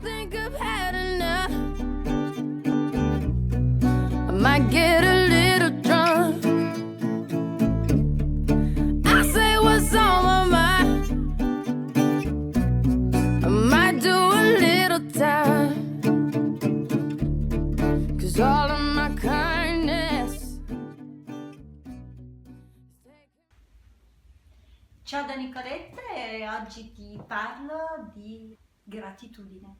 think I've had enough. I might get a little drunk. I say what's on my mind. I might do a little time. 'Cause all of my kindness. Ciao da Nicoletta e oggi ti parlo di gratitudine.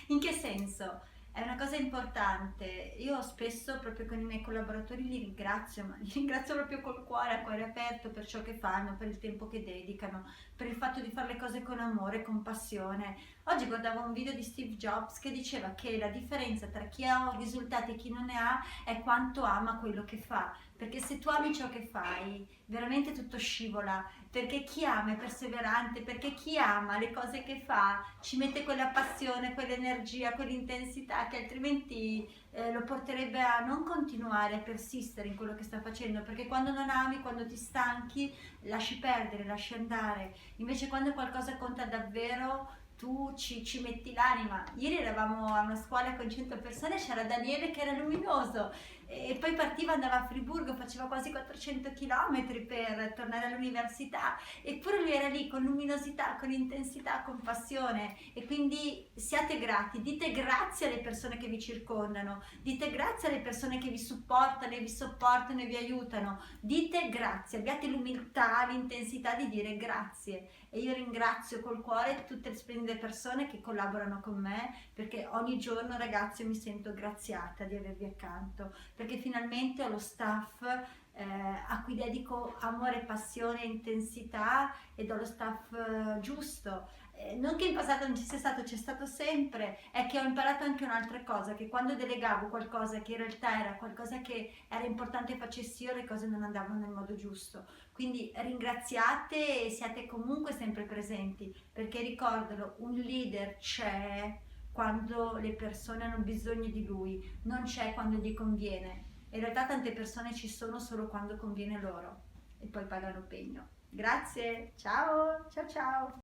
In che senso? È una cosa importante. Io spesso proprio con i miei collaboratori li ringrazio, ma li ringrazio proprio col cuore, a cuore aperto per ciò che fanno, per il tempo che dedicano, per il fatto di fare le cose con amore, con passione. Oggi guardavo un video di Steve Jobs che diceva che la differenza tra chi ha risultati e chi non ne ha è quanto ama quello che fa. Perché se tu ami ciò che fai, veramente tutto scivola, perché chi ama è perseverante, perché chi ama le cose che fa ci mette quella passione, quell'energia, quell'intensità che altrimenti lo porterebbe a non continuare a persistere in quello che sta facendo, perché quando non ami, quando ti stanchi, lasci perdere, lasci andare. Invece quando qualcosa conta davvero, tu ci metti l'anima. Ieri eravamo a una scuola con 100 persone, c'era Daniele che era luminoso e poi partiva, andava a Friburgo, faceva quasi 400 km per tornare all'università, eppure lui era lì con luminosità, con intensità, con passione. E quindi siate grati, dite grazie alle persone che vi circondano, dite grazie alle persone che vi supportano e vi sopportano e vi aiutano, dite grazie, abbiate l'umiltà, l'intensità di dire grazie. E io ringrazio col cuore tutte le splendide persone che collaborano con me, perché ogni giorno, ragazzi, mi sento graziata di avervi accanto, perché finalmente ho lo staff a cui dedico amore, passione e intensità, ed ho lo staff giusto. Non che in passato non ci sia stato, c'è stato sempre. È che ho imparato anche un'altra cosa, che quando delegavo qualcosa che in realtà era qualcosa che era importante facessi io, le cose non andavano nel modo giusto. Quindi ringraziate e siate comunque sempre presenti, perché ricordalo, un leader c'è quando le persone hanno bisogno di lui, non c'è quando gli conviene. In realtà tante persone ci sono solo quando conviene loro e poi pagano pegno. Grazie, ciao, ciao ciao.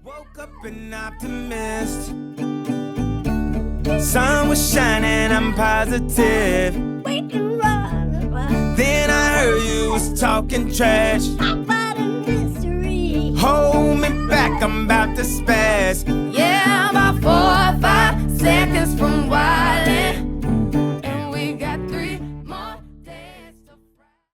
Woke up an optimist. Sun was shining, I'm positive. Then I heard you was talking trash. Hold me back, I'm about to spaz.